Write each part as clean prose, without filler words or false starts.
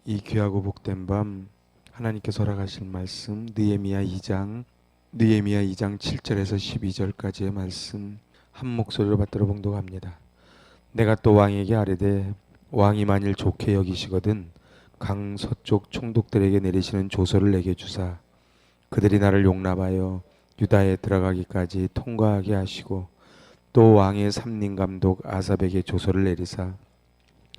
이 귀하고 복된 밤 하나님께서 허락하실 말씀 느헤미야 2장 7절에서 12절까지의 말씀 한 목소리로 받들어 봉독합니다. 내가 또 왕에게 아뢰되 왕이 만일 좋게 여기시거든 강 서쪽 총독들에게 내리시는 조서를 내게 주사 그들이 나를 용납하여 유다에 들어가기까지 통과하게 하시고 또 왕의 삼림 감독 아삽에게 조서를 내리사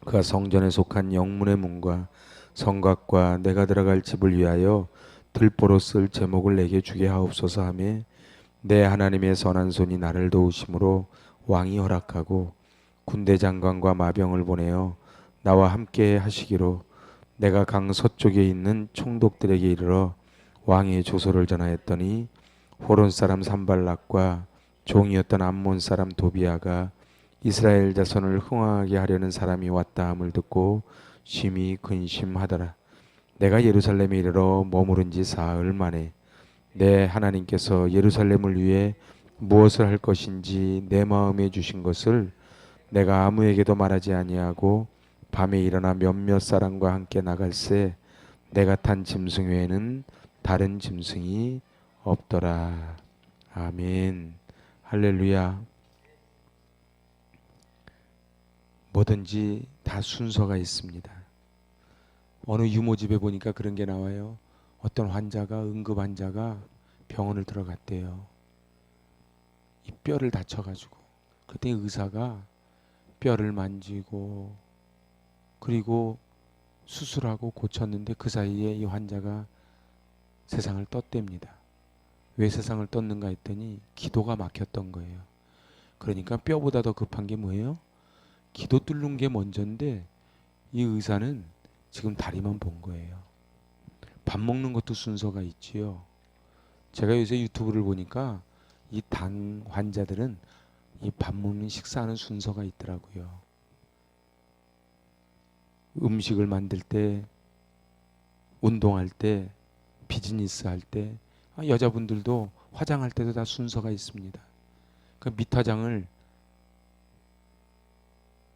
그가 성전에 속한 영문의 문과 성곽과 내가 들어갈 집을 위하여 들보로 쓸 제목을 내게 주게 하옵소서 하며 내 하나님의 선한 손이 나를 도우심으로 왕이 허락하고 군대 장관과 마병을 보내어 나와 함께 하시기로 내가 강 서쪽에 있는 총독들에게 이르러 왕의 조서를 전하였더니 호론 사람 산발락과 종이었던 암몬 사람 도비아가 이스라엘 자손을 흥황하게 하려는 사람이 왔다 함을 듣고 심히 근심하더라. 내가 예루살렘에 이르러 머무른 지 사흘 만에 내 하나님께서 예루살렘을 위해 무엇을 할 것인지 내 마음에 주신 것을 내가 아무에게도 말하지 아니하고 밤에 일어나 몇몇 사람과 함께 나갈새 내가 탄 짐승 외에는 다른 짐승이 없더라. 아멘. 할렐루야. 뭐든지 다 순서가 있습니다. 어느 유모집에 보니까 그런 게 나와요. 어떤 환자가 응급 환자가 병원을 들어갔대요. 이 뼈를 다쳐가지고 그때 의사가 뼈를 만지고 그리고 수술하고 고쳤는데 그 사이에 이 환자가 세상을 떴답니다. 왜 세상을 떴는가 했더니 기도가 막혔던 거예요. 그러니까 뼈보다 더 급한 게 뭐예요? 기도 뚫는 게 먼저인데 이 의사는 지금 다리만 본 거예요. 밥 먹는 것도 순서가 있지요. 제가 요새 유튜브를 보니까 이 당 환자들은 이 밥 먹는 식사하는 순서가 있더라고요. 음식을 만들 때, 운동할 때, 비즈니스 할 때, 여자분들도 화장할 때도 다 순서가 있습니다. 그 밑화장을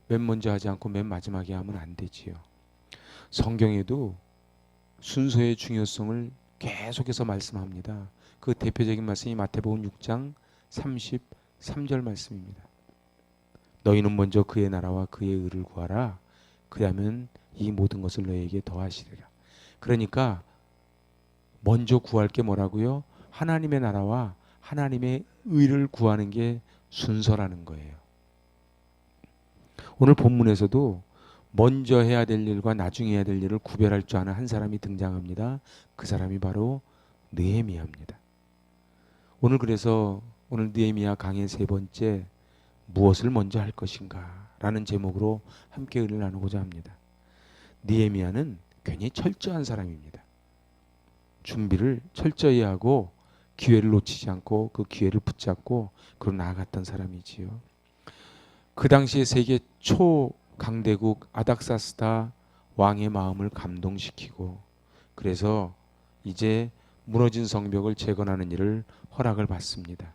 맨 먼저 하지 않고 맨 마지막에 하면 안 되지요. 성경에도 순서의 중요성을 계속해서 말씀합니다. 그 대표적인 말씀이 마태복음 6장 33절 말씀입니다. 너희는 먼저 그의 나라와 그의 의를 구하라. 그러면 이 모든 것을 너희에게 더하시리라. 그러니까 먼저 구할 게 뭐라고요? 하나님의 나라와 하나님의 의를 구하는 게 순서라는 거예요. 오늘 본문에서도 먼저 해야 될 일과 나중에 해야 될 일을 구별할 줄 아는 한 사람이 등장합니다. 그 사람이 바로 느헤미야입니다. 그래서 오늘 느헤미야 강의 세 번째 무엇을 먼저 할 것인가 라는 제목으로 함께 의를 나누고자 합니다. 느헤미야는 굉장히 철저한 사람입니다. 준비를 철저히 하고 기회를 놓치지 않고 그 기회를 붙잡고 그로 나아갔던 사람이지요. 그 당시에 세계 초강대국 아닥사스다 왕의 마음을 감동시키고 그래서 이제 무너진 성벽을 재건하는 일을 허락을 받습니다.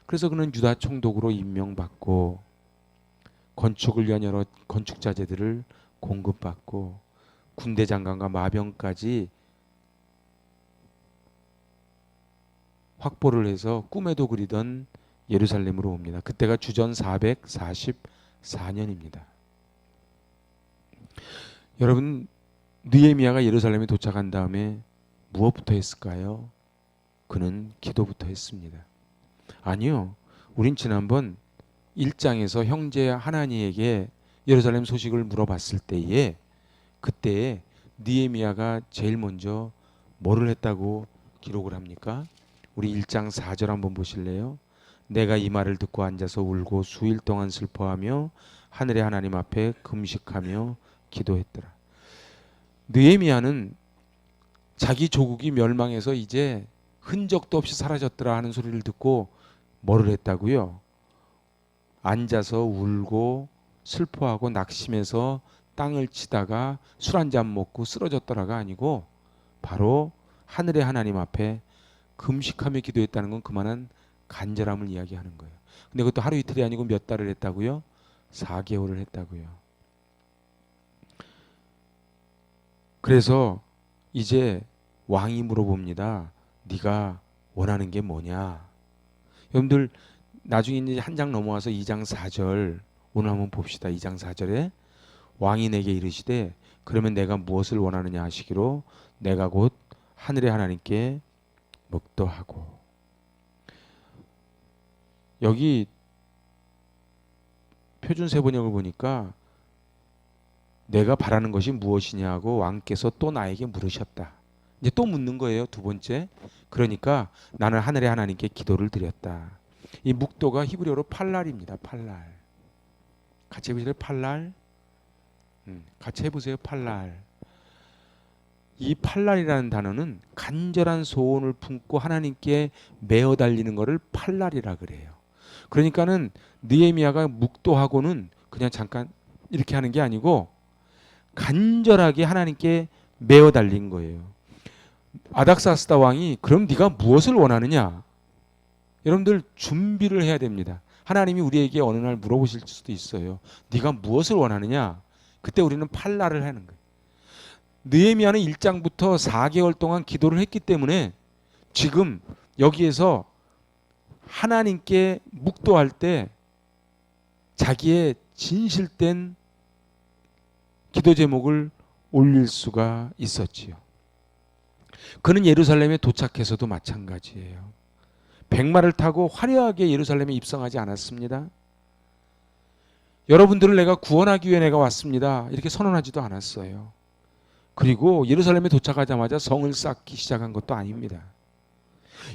그래서 그는 유다 총독으로 임명받고 건축을 위한 여러 건축 자재들을 공급받고 군대 장관과 마병까지 확보를 해서 꿈에도 그리던 예루살렘으로 옵니다. 그때가 주전 444년입니다. 여러분, 느헤미야가 예루살렘에 도착한 다음에 무엇부터 했을까요? 그는 기도부터 했습니다. 아니요. 우린 지난번 1장에서 형제 하나니에게 예루살렘 소식을 물어봤을 때에 그때 느헤미야가 제일 먼저 뭐를 했다고 기록을 합니까? 우리 1장 4절 한번 보실래요? 내가 이 말을 듣고 앉아서 울고 수일 동안 슬퍼하며 하늘의 하나님 앞에 금식하며 기도했더라. 느헤미야는 자기 조국이 멸망해서 이제 흔적도 없이 사라졌더라 하는 소리를 듣고 뭐를 했다고요? 앉아서 울고 슬퍼하고 낙심해서 땅을 치다가 술 한 잔 먹고 쓰러졌더라가 아니고 바로 하늘의 하나님 앞에 금식하며 기도했다는 건 그만한 간절함을 이야기하는 거예요. 근데 그것도 하루 이틀이 아니고 몇 달을 했다고요? 4개월을 했다고요. 그래서 이제 왕이 물어봅니다. 네가 원하는 게 뭐냐? 여러분들 나중에 이제 한 장 넘어와서 2장 4절 오늘 한번 봅시다. 2장 4절에 왕이 내게 이르시되 그러면 내가 무엇을 원하느냐 하시기로 내가 곧 하늘의 하나님께 묵도하고. 여기 표준 세번역을 보니까 내가 바라는 것이 무엇이냐고 왕께서 또 나에게 물으셨다. 이제 또 묻는 거예요. 두 번째. 그러니까 나는 하늘의 하나님께 기도를 드렸다. 이 묵도가 히브리어로 팔랄입니다. 팔랄. 같이 해보세요. 팔랄. 같이 해보세요. 팔랄. 이 팔랄이라는 단어는 간절한 소원을 품고 하나님께 매어 달리는 것을 팔랄이라 그래요. 그러니까는 느헤미야가 묵도하고는 그냥 잠깐 이렇게 하는 게 아니고 간절하게 하나님께 매어 달린 거예요. 아닥사스다 왕이 그럼 네가 무엇을 원하느냐? 여러분들 준비를 해야 됩니다. 하나님이 우리에게 어느 날 물어보실 수도 있어요. 네가 무엇을 원하느냐? 그때 우리는 팔랄을 하는 거예요. 느헤미야는 1장부터 4개월 동안 기도를 했기 때문에 지금 여기에서 하나님께 묵도할 때 자기의 진실된 기도 제목을 올릴 수가 있었지요. 그는 예루살렘에 도착해서도 마찬가지예요. 백마를 타고 화려하게 예루살렘에 입성하지 않았습니다. 여러분들을 내가 구원하기 위해 내가 왔습니다. 이렇게 선언하지도 않았어요. 그리고 예루살렘에 도착하자마자 성을 쌓기 시작한 것도 아닙니다.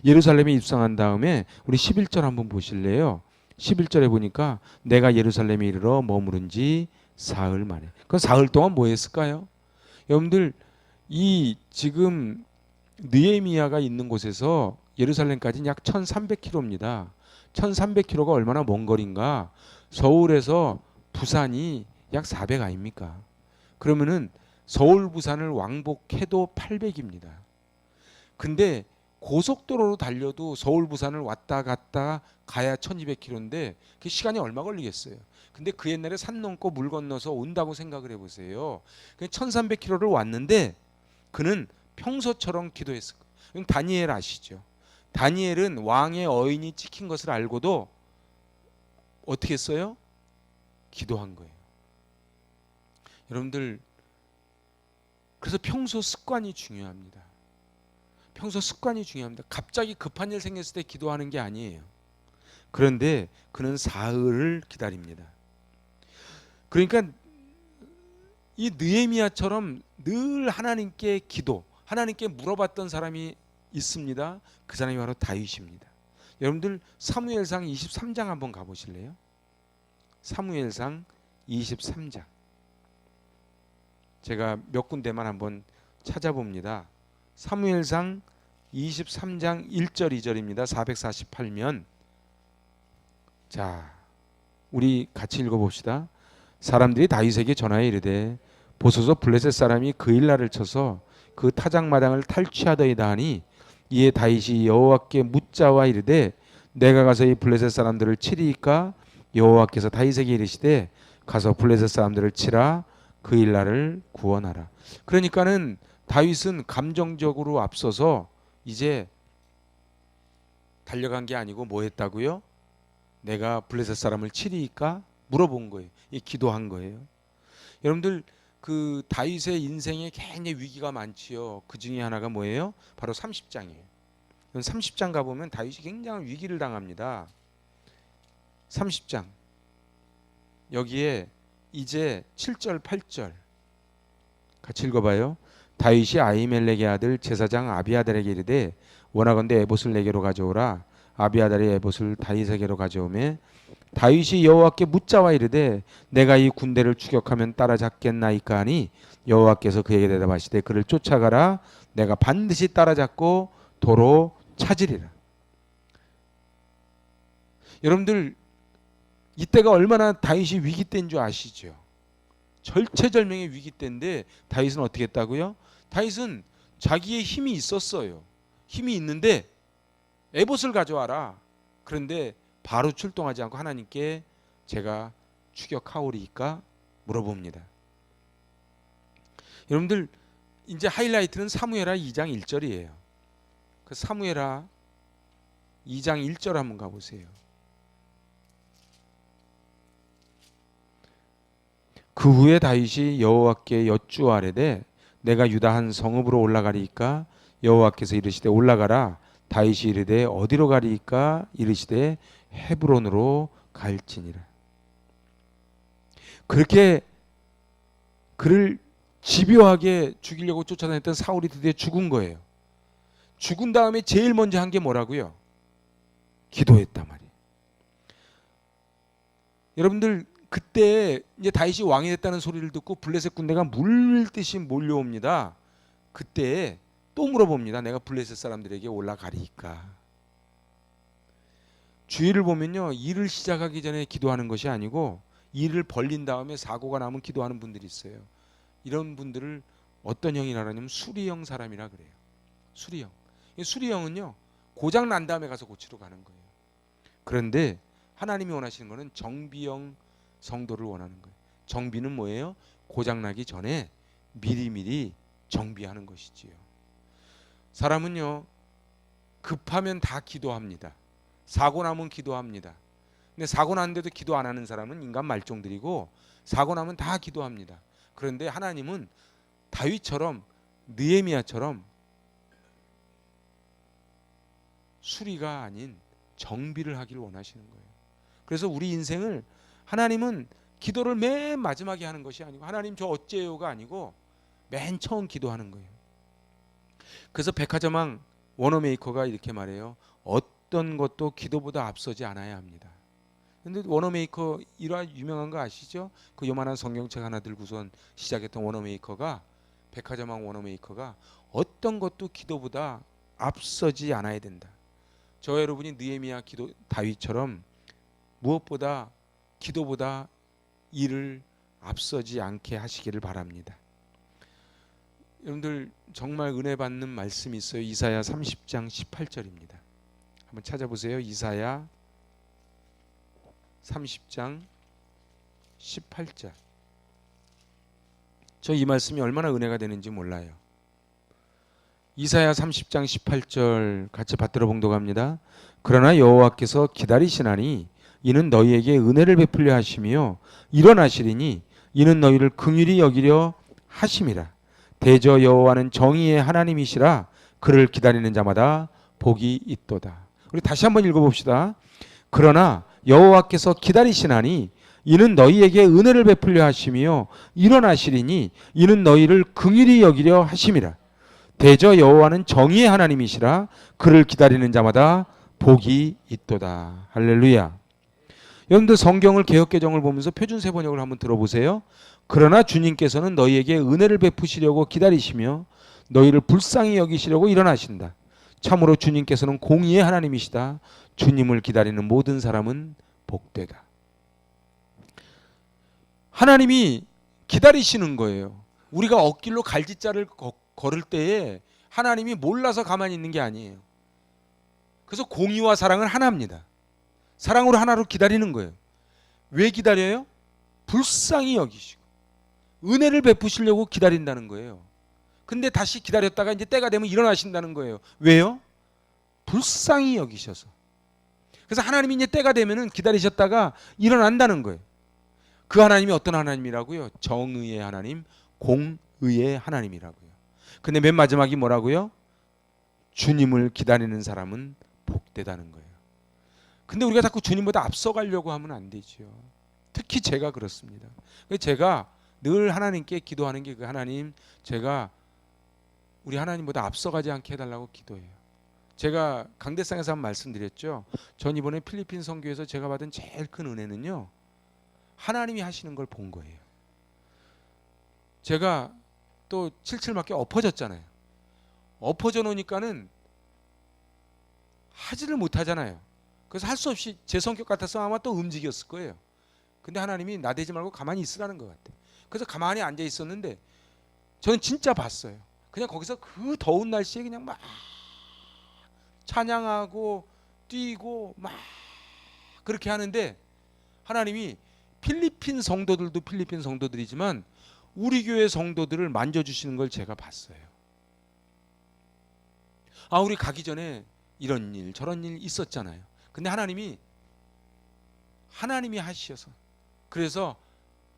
예루살렘에 입성한 다음에 우리 11절 한번 보실래요? 11절에 보니까 내가 예루살렘에 이르러 머무른 지 사흘 만에. 그 사흘 동안 뭐 했을까요? 여러분들 이 지금 느헤미야가 있는 곳에서 예루살렘까지는 약 1300km입니다. 1300km가 얼마나 먼 거리인가? 서울에서 부산이 약 400 아닙니까? 그러면은 서울 부산을 왕복해도 800입니다. 근데 고속도로로 달려도 서울 부산을 왔다 갔다 가야 1200km인데 그 시간이 얼마 걸리겠어요? 근데 그 옛날에 산 넘고 물 건너서 온다고 생각을 해보세요. 1300km를 왔는데 그는 평소처럼 기도했을 거예요. 다니엘 아시죠? 다니엘은 왕의 어인이 찍힌 것을 알고도 어떻게 했어요? 기도한 거예요. 여러분들 그래서 평소 습관이 중요합니다. 평소 습관이 중요합니다. 갑자기 급한 일 생겼을 때 기도하는 게 아니에요. 그런데 그는 사흘을 기다립니다. 그러니까 이 느헤미야처럼 늘 하나님께 기도, 하나님께 물어봤던 사람이 있습니다. 그 사람이 바로 다윗입니다. 여러분들 사무엘상 23장 한번 가보실래요? 사무엘상 23장. 제가 몇 군데만 한번 찾아봅니다. 사무엘상 23장 1절 2절입니다. 448면. 자, 우리 같이 읽어봅시다. 사람들이 다윗에게 전하여 이르되 보소서 블레셋 사람이 그 일날을 쳐서 그 타작마당을 탈취하더이다 하니 이에 다윗이 여호와께 묻자와 이르되 내가 가서 이 블레셋 사람들을 치리이까? 여호와께서 다윗에게 이르시되 가서 블레셋 사람들을 치라. 그 일날을 구원하라. 그러니까는 다윗은 감정적으로 앞서서 이제 달려간 게 아니고 뭐 했다고요? 내가 블레셋 사람을 치리이까? 물어본 거예요. 이 기도한 거예요. 여러분들 그 다윗의 인생에 굉장히 위기가 많지요. 그 중에 하나가 뭐예요? 바로 30장이에요. 30장 가보면 다윗이 굉장한 위기를 당합니다. 30장 여기에 이제 7절 8절 같이 읽어봐요. 다윗이 아히멜렉의 아들 제사장 아비아달에게 이르되 원하건대 에봇을 내게로 가져오라. 아비아달이 에봇을 다윗에게로 가져오매 다윗이 여호와께 묻자와 이르되 내가 이 군대를 추격하면 따라잡겠나이까 하니 여호와께서 그에게 대답하시되 그를 쫓아가라. 내가 반드시 따라잡고 도로 찾으리라. 여러분들 이때가 얼마나 다윗이 위기 때인 줄 아시죠? 절체절명의 위기 때인데 다윗은 어떻게 했다고요? 다윗은 자기의 힘이 있었어요. 힘이 있는데 에봇을 가져와라. 그런데 바로 출동하지 않고 하나님께 제가 추격하오리이까 물어봅니다. 여러분들 이제 하이라이트는 사무엘하 2장 1절이에요. 그 사무엘하 2장 1절 한번 가보세요. 그 후에 다윗이 여호와께 여쭈아뢰되 내가 유다 한 성읍으로 올라가리이까 여호와께서 이르시되 올라가라. 다윗이 이르되 어디로 가리이까 이르시되 헤브론으로 갈지니라. 그렇게 그를 집요하게 죽이려고 쫓아다녔던 사울이 드디어 죽은 거예요. 죽은 다음에 제일 먼저 한 게 뭐라고요? 기도했단 말이에요. 여러분들 그때 이제 다윗이 왕이 됐다는 소리를 듣고 블레셋 군대가 물듯이 몰려옵니다. 그때 또 물어봅니다. 내가 블레셋 사람들에게 올라가리이까. 주의를 보면요, 일을 시작하기 전에 기도하는 것이 아니고 일을 벌린 다음에 사고가 나면 기도하는 분들이 있어요. 이런 분들을 어떤 형이라 하냐면 수리형 사람이라 그래요. 수리형. 수리형은요, 고장 난 다음에 가서 고치러 가는 거예요. 그런데 하나님이 원하시는 것은 정비형 성도를 원하는 거예요. 정비는 뭐예요? 고장 나기 전에 미리미리 정비하는 것이지요. 사람은요, 급하면 다 기도합니다. 사고 나면 기도합니다. 근데 사고 났는데도 기도 안 하는 사람은 인간 말종들이고, 사고 나면 다 기도합니다. 그런데 하나님은 다윗처럼 느헤미야처럼 수리가 아닌 정비를 하기를 원하시는 거예요. 그래서 우리 인생을 하나님은 기도를 맨 마지막에 하는 것이 아니고 하나님 저 어째요가 아니고 맨 처음 기도하는 거예요. 그래서 백화점왕 워너메이커가 이렇게 말해요. 어떤 것도 기도보다 앞서지 않아야 합니다. 근데 워너메이커 일화 유명한 거 아시죠? 그 요만한 성경책 하나 들고선 시작했던 워너메이커가, 백화점왕 워너메이커가 어떤 것도 기도보다 앞서지 않아야 된다. 저 여러분이 느헤미야 기도 다윗처럼 무엇보다 기도보다 일을 앞서지 않게 하시기를 바랍니다. 여러분들 정말 은혜 받는 말씀이 있어요. 이사야 30장 18절입니다. 한번 찾아보세요. 이사야 30장 18절. 저 이 말씀이 얼마나 은혜가 되는지 몰라요. 이사야 30장 18절 같이 받들어 봉독합니다. 그러나 여호와께서 기다리시나니 이는 너희에게 은혜를 베풀려 하시며 일어나시리니 이는 너희를 긍휼히 여기려 하심이라. 대저 여호와는 정의의 하나님이시라. 그를 기다리는 자마다 복이 있도다. 우리 다시 한번 읽어봅시다. 그러나 여호와께서 기다리시나니 이는 너희에게 은혜를 베풀려 하시며 일어나시리니 이는 너희를 긍휼히 여기려 하심이라. 대저 여호와는 정의의 하나님이시라. 그를 기다리는 자마다 복이 있도다. 할렐루야. 여러분들 성경을 개역개정을 보면서 표준세 번역을 한번 들어보세요. 그러나 주님께서는 너희에게 은혜를 베푸시려고 기다리시며 너희를 불쌍히 여기시려고 일어나신다. 참으로 주님께서는 공의의 하나님이시다. 주님을 기다리는 모든 사람은 복되다. 하나님이 기다리시는 거예요. 우리가 억길로 갈짓자를 걸을 때에 하나님이 몰라서 가만히 있는 게 아니에요. 그래서 공의와 사랑은 하나입니다. 사랑으로 하나로 기다리는 거예요. 왜 기다려요? 불쌍히 여기시고 은혜를 베푸시려고 기다린다는 거예요. 근데 다시 기다렸다가 이제 때가 되면 일어나신다는 거예요. 왜요? 불쌍히 여기셔서. 그래서 하나님이 이제 때가 되면은 기다리셨다가 일어난다는 거예요. 그 하나님이 어떤 하나님이라고요? 정의의 하나님, 공의의 하나님이라고요. 근데 맨 마지막이 뭐라고요? 주님을 기다리는 사람은 복되다는 거예요. 근데 우리가 자꾸 주님보다 앞서가려고 하면 안 되죠. 특히 제가 그렇습니다. 제가 늘 하나님께 기도하는 게 그 하나님, 제가 우리 하나님보다 앞서가지 않게 해달라고 기도해요. 제가 강대상에서 한번 말씀드렸죠. 전 이번에 필리핀 선교에서 제가 받은 제일 큰 은혜는요, 하나님이 하시는 걸 본 거예요. 제가 또 칠칠맞게 엎어졌잖아요. 엎어져 놓으니까는 하지를 못하잖아요. 그래서 할 수 없이 제 성격 같아서 아마 또 움직였을 거예요. 근데 하나님이 나대지 말고 가만히 있으라는 것 같아요. 그래서 가만히 앉아 있었는데 저는 진짜 봤어요. 그냥 거기서 그 더운 날씨에 그냥 막 찬양하고 뛰고 막 그렇게 하는데 하나님이 필리핀 성도들도 필리핀 성도들이지만 우리 교회 성도들을 만져주시는 걸 제가 봤어요. 우리 가기 전에 이런 일 저런 일 있었잖아요. 근데 하나님이 하셔서, 그래서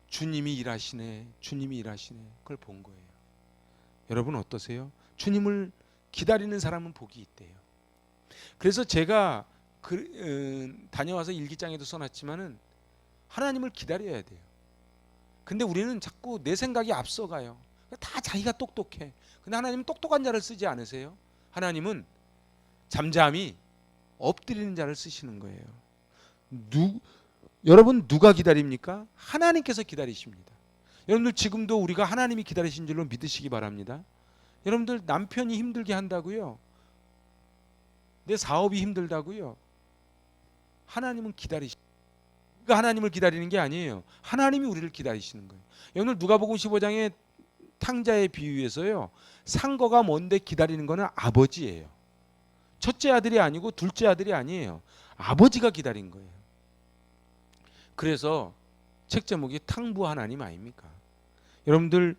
주님이 일하시네, 주님이 일하시네, 그걸 본 거예요. 여러분 어떠세요? 주님을 기다리는 사람은 복이 있대요. 그래서 제가 다녀와서 일기장에도 써놨지만은 하나님을 기다려야 돼요. 근데 우리는 자꾸 내 생각이 앞서가요. 다 자기가 똑똑해. 근데 하나님은 똑똑한 자를 쓰지 않으세요. 하나님은 잠잠히 엎드리는 자를 쓰시는 거예요. 여러분 누가 기다립니까? 하나님께서 기다리십니다. 여러분들 지금도 우리가 하나님이 기다리신 줄로 믿으시기 바랍니다. 여러분들 남편이 힘들게 한다고요? 내 사업이 힘들다고요? 하나님은 우리가 하나님을 기다리는 게 아니에요. 하나님이 우리를 기다리시는 거예요. 여러분들 누가복음 15장에 탕자의 비유에서요, 상거가 뭔데 기다리는 거는 아버지예요. 첫째 아들이 아니고 둘째 아들이 아니에요. 아버지가 기다린 거예요. 그래서 책 제목이 탕부 하나님 아닙니까? 여러분들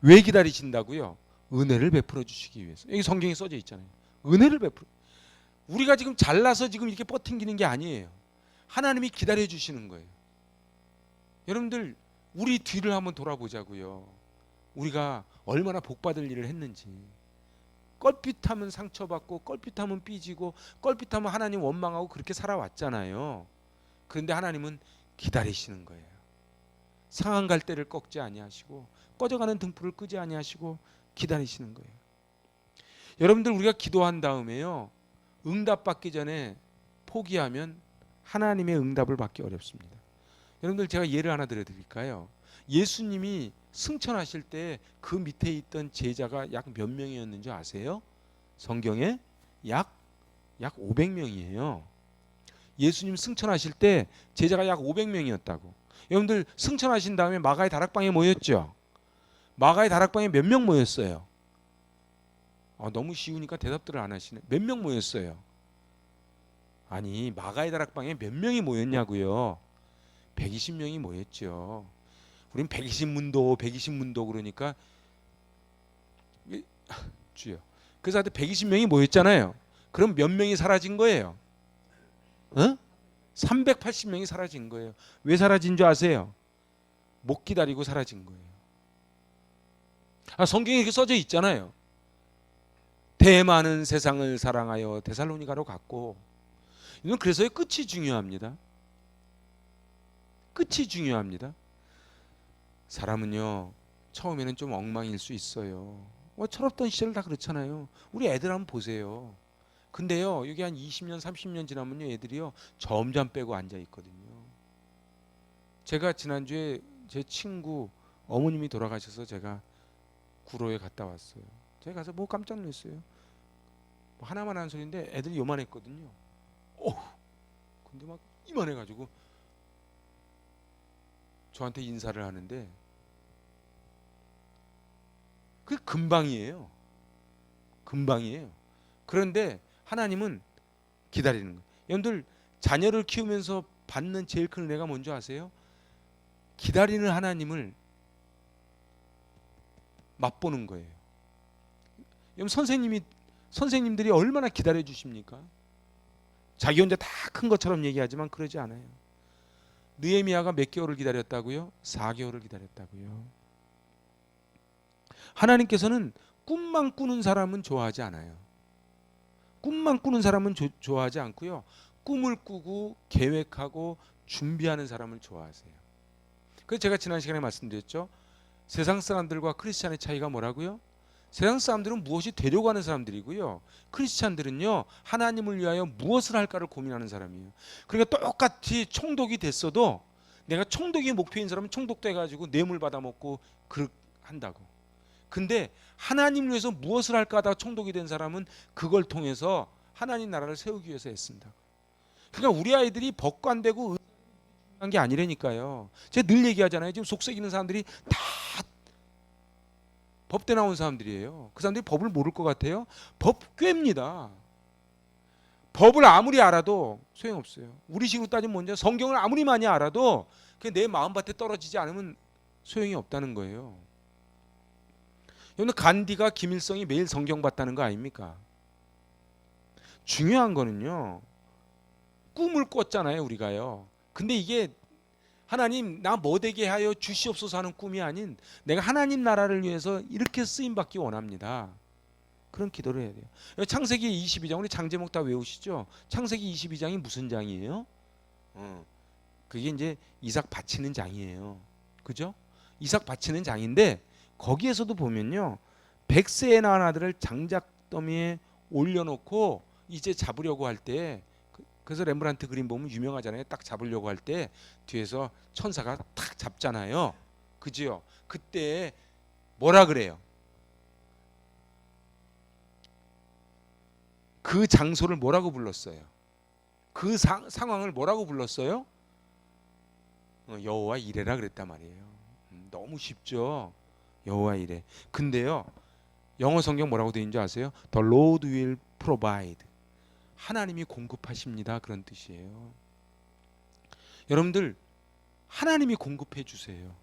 왜 기다리신다고요? 은혜를 베풀어 주시기 위해서. 여기 성경에 써져 있잖아요. 은혜를 베풀어. 우리가 지금 잘나서 지금 이렇게 버팅기는 게 아니에요. 하나님이 기다려 주시는 거예요. 여러분들 우리 뒤를 한번 돌아보자고요. 우리가 얼마나 복받을 일을 했는지. 껄핏하면 상처받고 껄핏하면 삐지고 껄핏하면 하나님 원망하고 그렇게 살아왔잖아요. 그런데 하나님은 기다리시는 거예요. 상한 갈대를 꺾지 아니하시고 꺼져가는 등불을 끄지 아니하시고 기다리시는 거예요. 여러분들 우리가 기도한 다음에요, 응답받기 전에 포기하면 하나님의 응답을 받기 어렵습니다. 여러분들 제가 예를 하나 들어드릴까요? 예수님이 승천하실 때 그 밑에 있던 제자가 약 몇 명이었는지 아세요? 성경에 약 500명이에요. 예수님 승천하실 때 제자가 약 500명이었다고. 여러분들 승천하신 다음에 마가의 다락방에 모였죠? 마가의 다락방에 몇 명 모였어요? 너무 쉬우니까 대답들을 안 하시네. 몇 명 모였어요? 아니, 마가의 다락방에 몇 명이 모였냐고요? 120명이 모였죠. 우린 120문도 그러니까 주여. 그래서 하여튼 120명이 모였잖아요. 그럼 몇 명이 사라진 거예요? 380명이 사라진 거예요. 왜 사라진 줄 아세요? 못 기다리고 사라진 거예요. 성경에 이렇게 써져 있잖아요. 대많은 세상을 사랑하여 데살로니가로 갔고. 이건 그래서 끝이 중요합니다. 끝이 중요합니다. 사람은요, 처음에는 좀 엉망일 수 있어요. 철없던 시절 다 그렇잖아요. 우리 애들 한번 보세요. 근데요, 여기 한 20년 30년 지나면요, 애들이요 점점 빼고 앉아 있거든요. 제가 지난주에 제 친구 어머님이 돌아가셔서 제가 구로에 갔다 왔어요. 제가 가서 깜짝 놀랐어요. 하나만 하는 소리인데 애들이 요만했거든요. 근데 막 이만해가지고 저한테 인사를 하는데 그게 금방이에요. 금방이에요. 그런데 하나님은 기다리는 거예요. 여러분들 자녀를 키우면서 받는 제일 큰 은혜가 뭔지 아세요? 기다리는 하나님을 맛보는 거예요. 여러분 선생님들이 얼마나 기다려 주십니까? 자기 혼자 다 큰 것처럼 얘기하지만 그러지 않아요. 느헤미야가 몇 개월을 기다렸다고요? 4개월을 기다렸다고요. 하나님께서는 꿈만 꾸는 사람은 좋아하지 않아요. 꿈만 꾸는 사람은 좋아하지 않고요. 꿈을 꾸고 계획하고 준비하는 사람을 좋아하세요. 그래서 제가 지난 시간에 말씀드렸죠. 세상 사람들과 크리스찬의 차이가 뭐라고요? 세상 사람들은 무엇이 되려고 하는 사람들이고요. 크리스찬들은요, 하나님을 위하여 무엇을 할까를 고민하는 사람이에요. 그러니까 똑같이 총독이 됐어도 내가 총독이 목표인 사람은 총독도 해가지고 뇌물 받아먹고 한다고. 근데 하나님을 위해서 무엇을 할까 하다가 총독이 된 사람은 그걸 통해서 하나님 나라를 세우기 위해서 애쓴다. 그러니까 우리 아이들이 법관되고 한 게 아니라니까요. 제가 늘 얘기하잖아요. 지금 속썩이는 사람들이 다 법대 나온 사람들이에요. 그 사람들이 법을 모를 것 같아요? 법괴입니다. 법을 아무리 알아도 소용없어요. 우리 식으로 따지면 먼저 성경을 아무리 많이 알아도 내 마음밭에 떨어지지 않으면 소용이 없다는 거예요. 여러분, 간디가 김일성이 매일 성경 봤다는 거 아닙니까? 중요한 거는요, 꿈을 꿨잖아요, 우리가요. 근데 이게 하나님 나 뭐되게 하여 주시옵소서 하는 꿈이 아닌 내가 하나님 나라를 위해서 이렇게 쓰임 받기 원합니다. 그런 기도를 해야 돼요. 창세기 22장 우리 장제목 다 외우시죠? 창세기 22장이 무슨 장이에요? 그게 이제 이삭 바치는 장이에요. 그죠? 이삭 바치는 장인데 거기에서도 보면요, 100세에 낳은 아들을 장작더미에 올려놓고 이제 잡으려고 할 때, 그래서 렘브란트 그림 보면 유명하잖아요. 딱 잡으려고 할 때 뒤에서 천사가 탁 잡잖아요. 그지요? 그때 뭐라 그래요? 그 장소를 뭐라고 불렀어요? 그 상황을 뭐라고 불렀어요? 여호와 이레라 그랬단 말이에요. 너무 쉽죠? 여호와 이레. 근데요, 영어 성경 뭐라고 되어 있는 줄 아세요? The Lord will provide. 하나님이 공급하십니다. 그런 뜻이에요. 여러분들, 하나님이 공급해 주세요.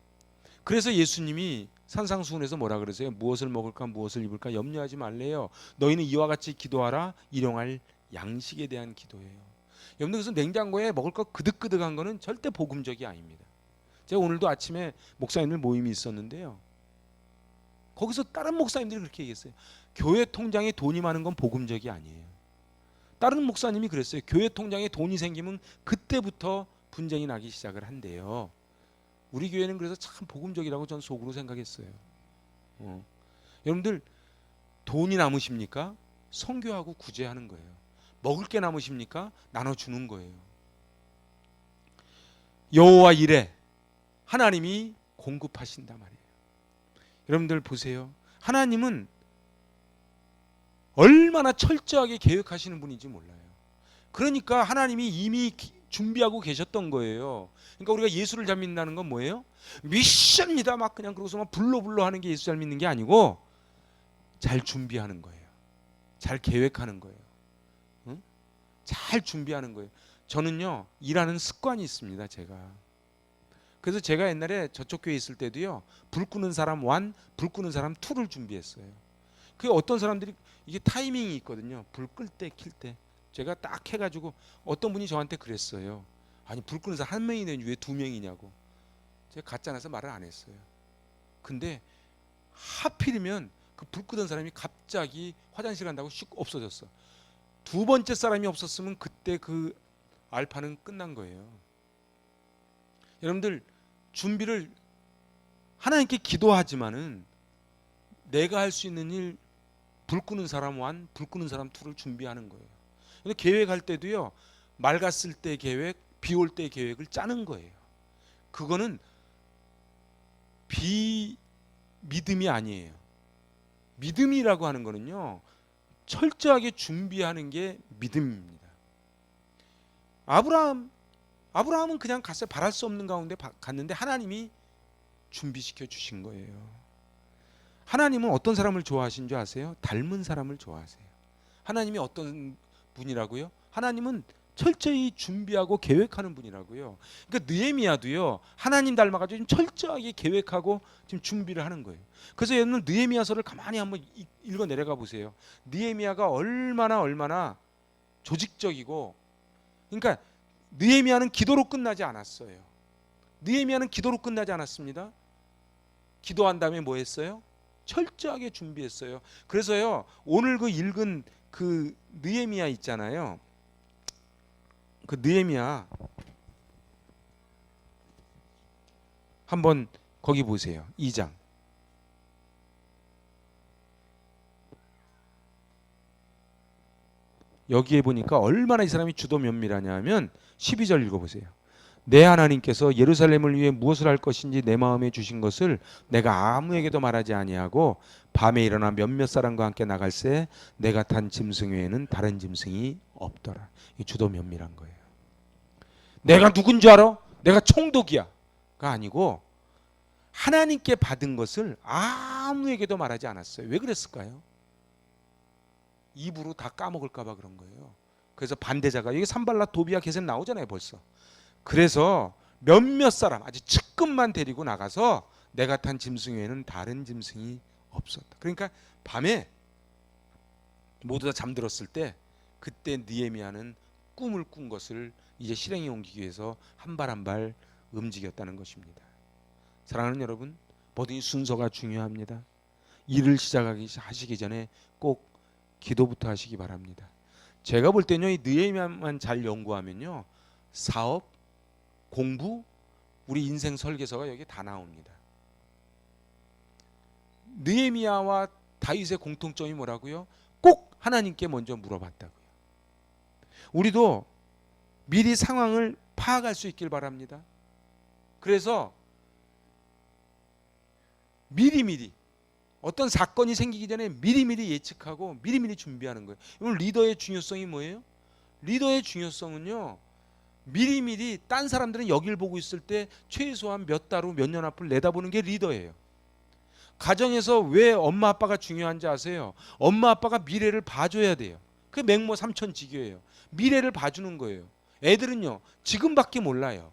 그래서 예수님이 산상수훈에서 뭐라 그러세요? 무엇을 먹을까 무엇을 입을까 염려하지 말래요. 너희는 이와 같이 기도하라. 일용할 양식에 대한 기도예요. 여러분들, 그래서 냉장고에 먹을 거 그득그득한 거는 절대 복음적이 아닙니다. 제가 오늘도 아침에 목사님들 모임이 있었는데요, 거기서 다른 목사님들이 그렇게 얘기했어요. 교회 통장에 돈이 많은 건 복음적이 아니에요. 다른 목사님이 그랬어요. 교회 통장에 돈이 생기면 그때부터 분쟁이 나기 시작을 한대요. 우리 교회는 그래서 참 복음적이라고 전 속으로 생각했어요. 여러분들, 돈이 남으십니까? 선교하고 구제하는 거예요. 먹을 게 남으십니까? 나눠주는 거예요. 여호와 이레, 하나님이 공급하신단 말이에요. 여러분들 보세요. 하나님은 얼마나 철저하게 계획하시는 분인지 몰라요. 그러니까 하나님이 이미 준비하고 계셨던 거예요. 그러니까 우리가 예수를 잘 믿는다는 건 뭐예요? 미션이다 막 그냥 그러고서 막 불러불러 하는 게 예수 잘 믿는 게 아니고 잘 준비하는 거예요. 잘 계획하는 거예요. 응? 잘 준비하는 거예요. 저는요, 일하는 습관이 있습니다. 제가. 그래서 제가 옛날에 저쪽 교회 있을 때도요, 불 끄는 사람 1, 불 끄는 사람 2를 준비했어요. 그 어떤 사람들이 이게 타이밍이 있거든요. 불 끌 때, 킬 때. 제가 딱 해가지고 어떤 분이 저한테 그랬어요. 아니, 불 끄는 사람 한 명이 되는지 왜 2명이냐고. 제가 가짜나서 말을 안 했어요. 근데 하필이면 그 불 끄던 사람이 갑자기 화장실 간다고 슉 없어졌어. 두 번째 사람이 없었으면 그때 그 알파는 끝난 거예요. 여러분들, 준비를 하나님께 기도하지만은 내가 할 수 있는 일, 불 끄는 사람 1, 불 끄는 사람 2를 준비하는 거예요. 근데 계획할 때도요, 맑았을 때 계획, 비 올 때 계획을 짜는 거예요. 그거는 믿음이 아니에요. 믿음이라고 하는 거는요, 철저하게 준비하는 게 믿음입니다. 아브라함은 그냥 갔어요. 바랄 수 없는 가운데 갔는데 하나님이 준비시켜 주신 거예요. 하나님은 어떤 사람을 좋아하신 줄 아세요? 닮은 사람을 좋아하세요. 하나님이 어떤 분이라고요? 하나님은 철저히 준비하고 계획하는 분이라고요. 그러니까 느헤미야도요, 하나님 닮아가지고 지금 철저하게 계획하고 지금 준비를 하는 거예요. 그래서 여러분, 느헤미야서를 가만히 한번 읽어 내려가 보세요. 느헤미야가 얼마나 조직적이고, 그러니까 느헤미야는 기도로 끝나지 않았어요. 느헤미야는 기도로 끝나지 않았습니다. 기도한 다음에 뭐 했어요? 철저하게 준비했어요. 그래서요, 오늘 그 읽은 그 느헤미야 있잖아요. 그 느헤미야 한번 거기 보세요. 2장. 여기에 보니까 얼마나 이 사람이 주도 면밀하냐면 12절 읽어보세요. 내 하나님께서 예루살렘을 위해 무엇을 할 것인지 내 마음에 주신 것을 내가 아무에게도 말하지 아니하고 밤에 일어나 몇몇 사람과 함께 나갈새 내가 탄 짐승 외에는 다른 짐승이 없더라. 이 주도 면밀한 거예요. 내가 누군 줄 알아? 내가 총독이야가 아니고 하나님께 받은 것을 아무에게도 말하지 않았어요. 왜 그랬을까요? 입으로 다 까먹을까 봐 그런 거예요. 그래서 반대자가, 여기 산발라 도비아 게셈 나오잖아요 벌써. 그래서 몇몇 사람 아주 측근만 데리고 나가서 내가 탄 짐승 외에는 다른 짐승이 없었다. 그러니까 밤에 모두 다 잠들었을 때 그때 느헤미야는 꿈을 꾼 것을 이제 실행에 옮기기 위해서 한 발 한 발 움직였다는 것입니다. 사랑하는 여러분, 뭐든지 순서가 중요합니다. 일을 하시기 전에 꼭 기도부터 하시기 바랍니다. 제가 볼 때는요, 이 느헤미야만 잘 연구하면요, 사업, 공부, 우리 인생 설계서가 여기 다 나옵니다. 느헤미야와 다윗의 공통점이 뭐라고요? 꼭 하나님께 먼저 물어봤다고요. 우리도 미리 상황을 파악할 수 있길 바랍니다. 그래서 미리미리 어떤 사건이 생기기 전에 미리미리 예측하고 미리미리 준비하는 거예요. 오늘 리더의 중요성이 뭐예요? 리더의 중요성은요, 미리미리 딴 사람들은 여길 보고 있을 때 최소한 몇 달 후, 몇 년 앞을 내다보는 게 리더예요. 가정에서 왜 엄마 아빠가 중요한지 아세요? 엄마 아빠가 미래를 봐줘야 돼요. 그게 맹모 삼천지교예요. 미래를 봐주는 거예요. 애들은요, 지금밖에 몰라요.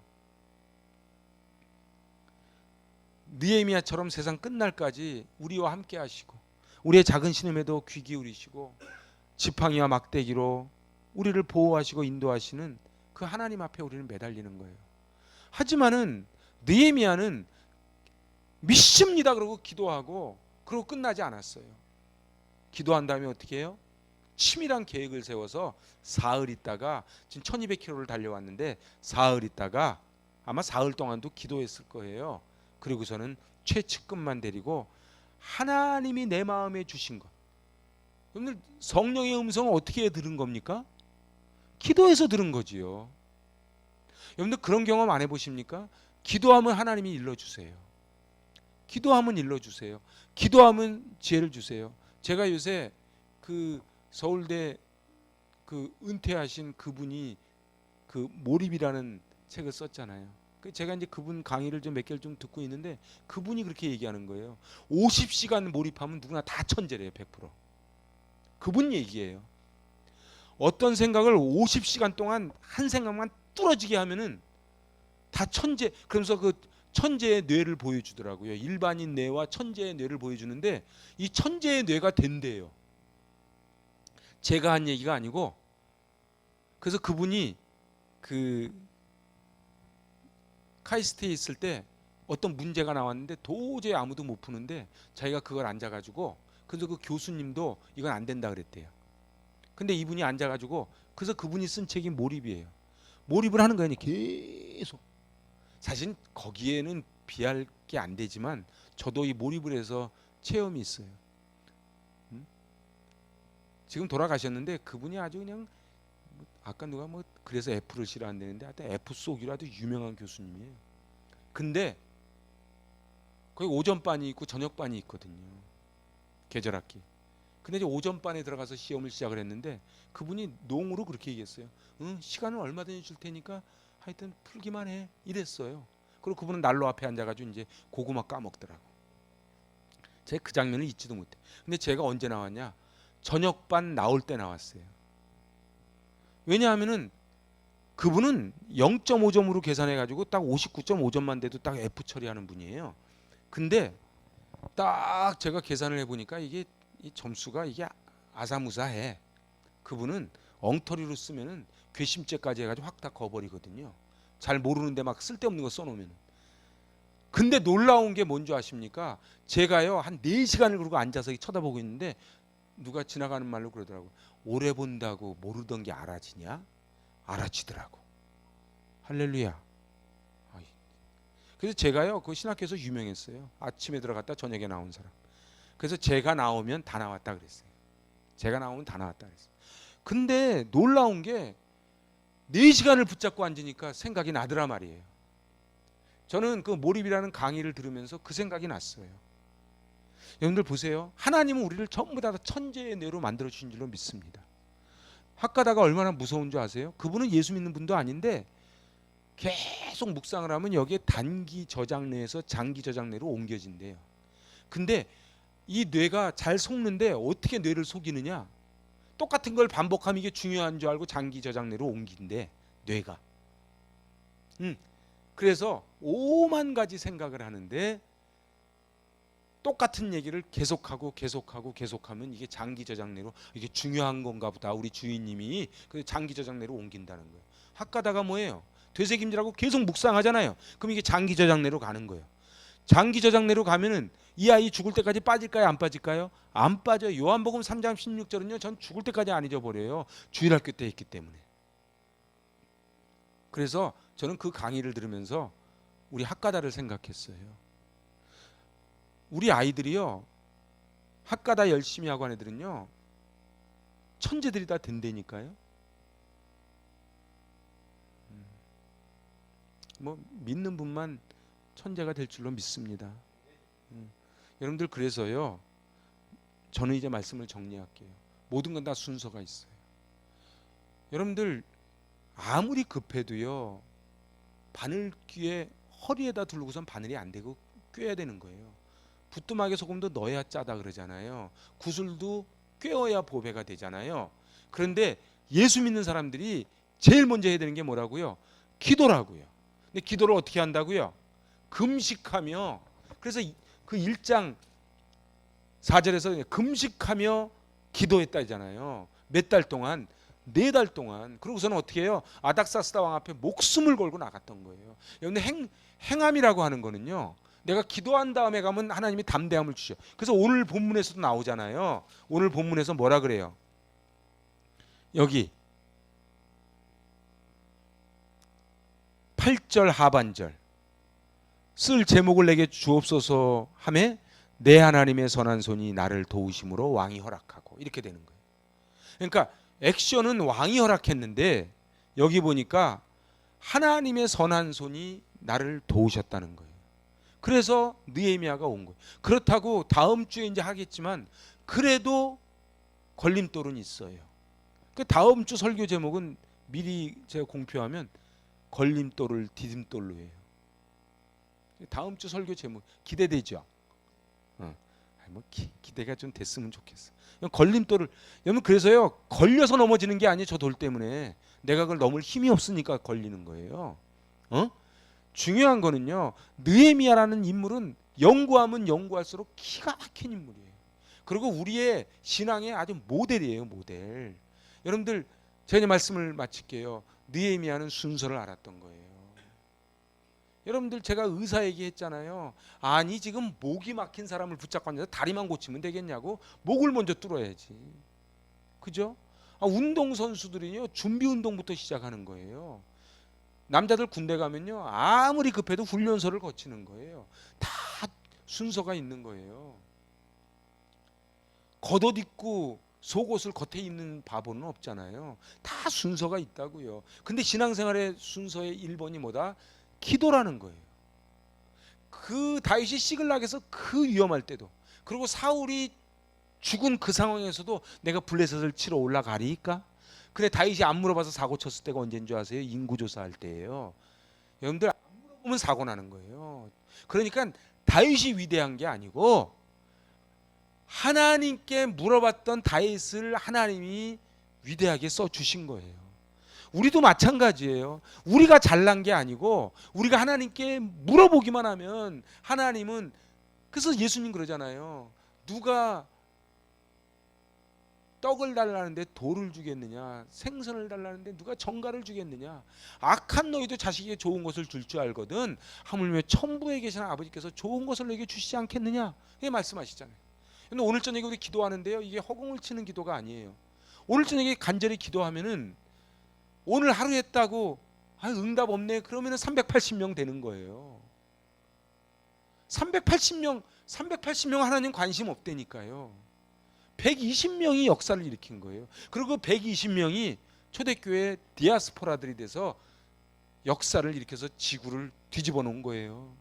느헤미야처럼 세상 끝날까지 우리와 함께 하시고 우리의 작은 신음에도 귀 기울이시고 지팡이와 막대기로 우리를 보호하시고 인도하시는 그 하나님 앞에 우리는 매달리는 거예요. 하지만은 느헤미야는 믿습니다 그러고 기도하고 그러고 끝나지 않았어요. 기도한 다음에 어떻게 해요? 치밀한 계획을 세워서 사흘 있다가 지금 1200km를 달려왔는데 사흘 있다가 아마 사흘 동안도 기도했을 거예요. 그리고서는 최측근만 데리고 하나님이 내 마음에 주신 것. 여러분들 성령의 음성을 어떻게 들은 겁니까? 기도해서 들은 거지요. 여러분들 그런 경험 안 해보십니까? 기도하면 하나님이 일러주세요. 기도하면 일러주세요. 기도하면 지혜를 주세요. 제가 요새 그 서울대 그 은퇴하신 그분이 그 몰입이라는 책을 썼잖아요. 제가 이제 그분 강의를 좀 몇 개를 좀 듣고 있는데 그분이 그렇게 얘기하는 거예요. 50시간 몰입하면 누구나 다 천재래요. 100%. 그분 얘기예요. 어떤 생각을 50시간 동안 한 생각만 뚫어지게 하면은 다 천재. 그러면서 그 천재의 뇌를 보여주더라고요. 일반인 뇌와 천재의 뇌를 보여주는데 이 천재의 뇌가 된대요. 제가 한 얘기가 아니고, 그래서 그분이 그 카이스트에 있을 때 어떤 문제가 나왔는데 도저히 아무도 못 푸는데 자기가 그걸 앉아가지고, 그래서 그 교수님도 이건 안 된다 그랬대요. 근데 이분이 앉아가지고, 그래서 그분이 쓴 책이 몰입이에요. 몰입을 하는 거예요. 계속. 사실 거기에는 비할 게 안 되지만 저도 이 몰입을 해서 체험이 있어요. 지금 돌아가셨는데 그분이 아주 그냥, 아까 누가 뭐 그래서 F를 싫어한다는데 하여튼 F 쏘기로 아주 유명한 교수님이에요. 근데 거기 오전반이 있고 저녁반이 있거든요. 계절학기. 근데 이제 오전반에 들어가서 시험을 시작을 했는데 그분이 농으로 그렇게 얘기했어요. 응, 시간은 얼마든지 줄 테니까 하여튼 풀기만 해. 이랬어요. 그리고 그분은 난로 앞에 앉아가지고 이제 고구마 까먹더라고. 제가 그 장면을 잊지도 못해. 근데 제가 언제 나왔냐? 저녁반 나올 때 나왔어요. 왜냐하면은 그분은 0.5점으로 계산해가지고 딱 59.5점만 돼도 딱 F 처리하는 분이에요. 근데 딱 제가 계산을 해보니까 이게 이 점수가 이게 아사무사해. 그분은 엉터리로 쓰면은 괘씸죄까지 해가지고 확 다 거버리거든요. 잘 모르는데 막 쓸데없는 거 써놓으면. 근데 놀라운 게 뭔지 아십니까? 제가요 한 4시간을 그러고 앉아서 쳐다보고 있는데 누가 지나가는 말로 그러더라고. 오래 본다고 모르던 게 알아지냐? 알아지더라고. 할렐루야. 그래서 제가요 그 신학교에서 유명했어요. 아침에 들어갔다 저녁에 나온 사람. 그래서 제가 나오면 다 나왔다 그랬어요. 제가 나오면 다 나왔다 그랬어요. 근데 놀라운 게 4시간을 붙잡고 앉으니까 생각이 나더라 말이에요. 저는 그 몰입이라는 강의를 들으면서 그 생각이 났어요. 여러분들 보세요. 하나님은 우리를 전부 다 천재의 뇌로 만들어 주신 줄로 믿습니다. 학가다가 얼마나 무서운 줄 아세요? 그분은 예수 믿는 분도 아닌데 계속 묵상을 하면 여기에 단기 저장뇌에서 장기 저장뇌로 옮겨진대요. 근데 이 뇌가 잘 속는데 어떻게 뇌를 속이느냐? 똑같은 걸 반복하면 이게 중요한 줄 알고 장기 저장뇌로 옮긴대, 뇌가. 그래서 5만 가지 생각을 하는데 똑같은 얘기를 계속하면 이게 장기 저장내로 이게 중요한 건가 보다. 우리 주인님이 그 장기 저장내로 옮긴다는 거예요. 학가다가 뭐예요? 되새김질하고 계속 묵상하잖아요. 그럼 이게 장기 저장내로 가는 거예요. 장기 저장내로 가면은 이 아이 죽을 때까지 빠질까요? 안 빠질까요? 안 빠져요. 요한복음 3장 16절은요. 전 죽을 때까지 안 잊어버려요. 주일학교 때 했기 때문에. 그래서 저는 그 강의를 들으면서 우리 학가다를 생각했어요. 우리 아이들이요. 학가다 열심히 하고 한 애들은요. 천재들이 다 된다니까요. 뭐 믿는 분만 천재가 될 줄로 믿습니다. 여러분들 그래서요. 저는 이제 말씀을 정리할게요. 모든 건 다 순서가 있어요. 여러분들 아무리 급해도요. 바늘귀에 허리에다 두르고선 바늘이 안 되고 꿰야 되는 거예요. 부뚜막에 소금도 넣어야 짜다 그러잖아요. 구슬도 꿰어야 보배가 되잖아요. 그런데 예수 믿는 사람들이 제일 먼저 해야 되는 게 뭐라고요? 기도라고요. 근데 기도를 어떻게 한다고요? 금식하며. 그래서 그 1장 4절에서 금식하며 기도했다잖아요. 몇 달 동안? 4달 동안. 그러고서는 어떻게 해요? 아닥사스다 왕 앞에 목숨을 걸고 나갔던 거예요. 여러분들 행함이라고 하는 거는요. 내가 기도한 다음에 가면 하나님이 담대함을 주셔. 그래서 오늘 본문에서도 나오잖아요. 오늘 본문에서 뭐라 그래요? 여기 8절 하반절 쓸 제목을 내게 주옵소서 하매 내 하나님의 선한 손이 나를 도우심으로 왕이 허락하고 이렇게 되는 거예요. 그러니까 액션은 왕이 허락했는데 여기 보니까 하나님의 선한 손이 나를 도우셨다는 거예요. 그래서 느헤미야가 온 거예요. 그렇다고 다음 주에 이제 하겠지만 그래도 걸림돌은 있어요. 그 다음 주 설교 제목은 미리 제가 공표하면 걸림돌을 디딤돌로 해요. 다음 주 설교 제목 기대되죠? 뭐 기대가 좀 됐으면 좋겠어. 걸림돌을 여러분 그래서요 걸려서 넘어지는 게 아니에요. 저 돌 때문에 내가 그걸 넘을 힘이 없으니까 걸리는 거예요. 중요한 거는요 느헤미야라는 인물은 연구하면 연구할수록 기가 막힌 인물이에요. 그리고 우리의 신앙의 아주 모델이에요. 모델. 여러분들 제가 이제 말씀을 마칠게요. 느헤미야는 순서를 알았던 거예요. 여러분들 제가 의사 얘기했잖아요. 아니 지금 목이 막힌 사람을 붙잡고 앉아서 다리만 고치면 되겠냐고. 목을 먼저 뚫어야지. 그죠? 운동선수들이요 준비 운동부터 시작하는 거예요. 남자들 군대 가면요 아무리 급해도 훈련소를 거치는 거예요. 다 순서가 있는 거예요. 겉옷 입고 속옷을 겉에 입는 바보는 없잖아요. 다 순서가 있다고요. 근데 신앙생활의 순서의 1번이 뭐다? 기도라는 거예요. 그 다윗이 시글락에서 그 위험할 때도, 그리고 사울이 죽은 그 상황에서도 내가 블레셋을 치러 올라가리까? 근데 다윗이 안 물어봐서 사고 쳤을 때가 언제인 줄 아세요? 인구조사할 때예요. 여러분들 안 물어보면 사고 나는 거예요. 그러니까 다윗이 위대한 게 아니고 하나님께 물어봤던 다윗을 하나님이 위대하게 써주신 거예요. 우리도 마찬가지예요. 우리가 잘난 게 아니고 우리가 하나님께 물어보기만 하면 하나님은, 그래서 예수님 그러잖아요. 누가 떡을 달라는데 돌을 주겠느냐, 생선을 달라는데 누가 정갈을 주겠느냐. 악한 너희도 자식에게 좋은 것을 줄 줄 알거든 하물며 천부에 계시는 아버지께서 좋은 것을 너에게 주시지 않겠느냐, 이렇게 말씀하시잖아요. 근데 오늘 저녁에 우리 기도하는데요, 이게 허공을 치는 기도가 아니에요. 오늘 저녁에 간절히 기도하면은 오늘 하루 했다고 응답 없네 그러면은 380명 되는 거예요. 380명 하나님 관심 없다니까요. 120명이 역사를 일으킨 거예요. 그리고 120명이 초대교회 디아스포라들이 돼서 역사를 일으켜서 지구를 뒤집어 놓은 거예요.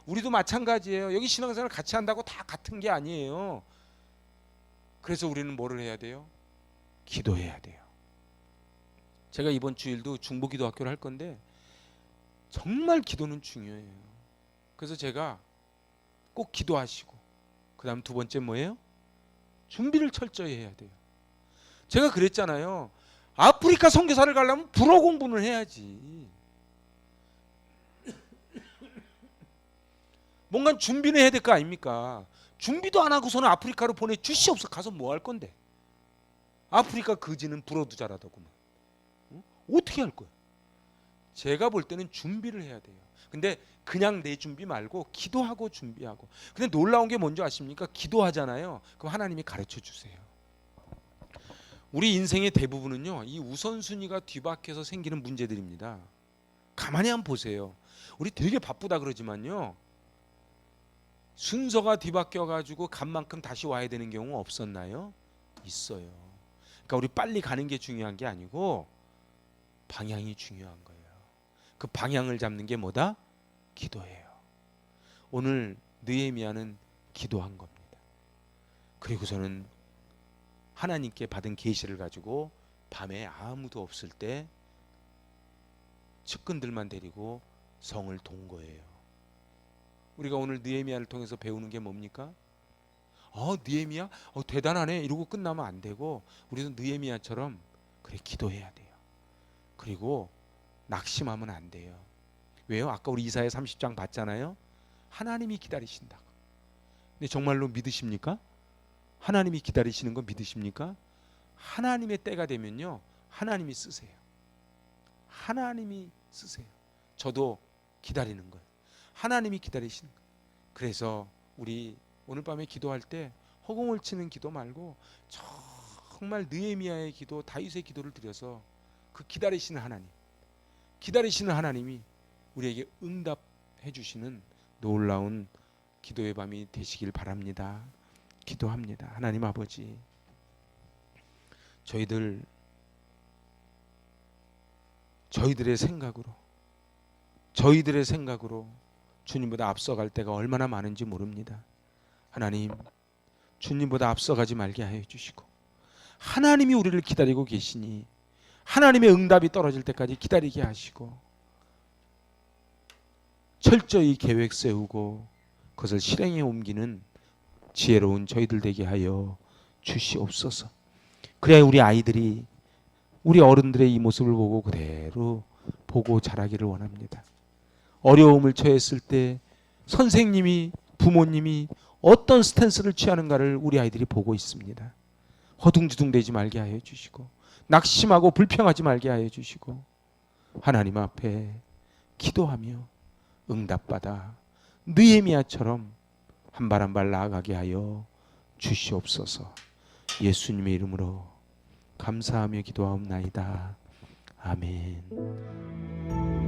우리도 마찬가지예요. 여기 신앙생활 같이 한다고 다 같은 게 아니에요. 그래서 우리는 뭐를 해야 돼요? 기도해야 돼요. 제가 이번 주일도 중보기도학교를 할 건데 정말 기도는 중요해요. 그래서 제가 꼭 기도하시고, 그 다음 두 번째 뭐예요? 준비를 철저히 해야 돼요. 제가 그랬잖아요. 아프리카 선교사를 가려면 불어 공부는 해야지. 뭔가 준비는 해야 될 거 아닙니까? 준비도 안 하고서는 아프리카로 보내주시옵소서. 가서 뭐 할 건데? 아프리카 거지는 불어도 잘하더구만. 어떻게 할 거야? 제가 볼 때는 준비를 해야 돼요. 근데 그냥 내 준비 말고 기도하고 준비하고. 근데 놀라운 게 뭔지 아십니까? 기도하잖아요. 그럼 하나님이 가르쳐 주세요. 우리 인생의 대부분은요, 이 우선순위가 뒤바뀌어서 생기는 문제들입니다. 가만히 한번 보세요. 우리 되게 바쁘다 그러지만요, 순서가 뒤바뀌어 가지고 간 만큼 다시 와야 되는 경우 없었나요? 있어요. 그러니까 우리 빨리 가는 게 중요한 게 아니고 방향이 중요한 거예요. 그 방향을 잡는 게 뭐다? 기도예요. 오늘 느헤미야는 기도한 겁니다. 그리고서는 하나님께 받은 계시를 가지고 밤에 아무도 없을 때 측근들만 데리고 성을 돈 거예요. 우리가 오늘 느헤미야를 통해서 배우는 게 뭡니까? 느헤미야 대단하네 이러고 끝나면 안 되고, 우리도 느헤미야처럼 그래 기도해야 돼요. 그리고 낙심하면 안 돼요. 왜요? 아까 우리 이사야 30장 봤잖아요. 하나님이 기다리신다고. 근데 정말로 믿으십니까? 하나님이 기다리시는 거 믿으십니까? 하나님의 때가 되면요, 하나님이 쓰세요. 하나님이 쓰세요. 저도 기다리는 거예요. 하나님이 기다리시는 거예요. 그래서 우리 오늘 밤에 기도할 때 허공을 치는 기도 말고 정말 느헤미야의 기도, 다윗의 기도를 드려서 그 기다리시는 하나님이 우리에게 응답해 주시는 놀라운 기도의 밤이 되시길 바랍니다. 기도합니다. 하나님 아버지, 저희들의 생각으로 주님보다 앞서갈 때가 얼마나 많은지 모릅니다. 하나님, 주님보다 앞서가지 말게 하여 주시고, 하나님이 우리를 기다리고 계시니 하나님의 응답이 떨어질 때까지 기다리게 하시고, 철저히 계획 세우고 그것을 실행에 옮기는 지혜로운 저희들 되게 하여 주시옵소서. 그래야 우리 아이들이 우리 어른들의 이 모습을 보고 그대로 보고 자라기를 원합니다. 어려움을 처했을 때 선생님이, 부모님이 어떤 스탠스를 취하는가를 우리 아이들이 보고 있습니다. 허둥지둥대지 말게 하여 주시고, 낙심하고 불평하지 말게 하여 주시고, 하나님 앞에 기도하며 응답받아 느헤미야처럼 한 발 한 발 나아가게 하여 주시옵소서. 예수님의 이름으로 감사하며 기도하옵나이다. 아멘.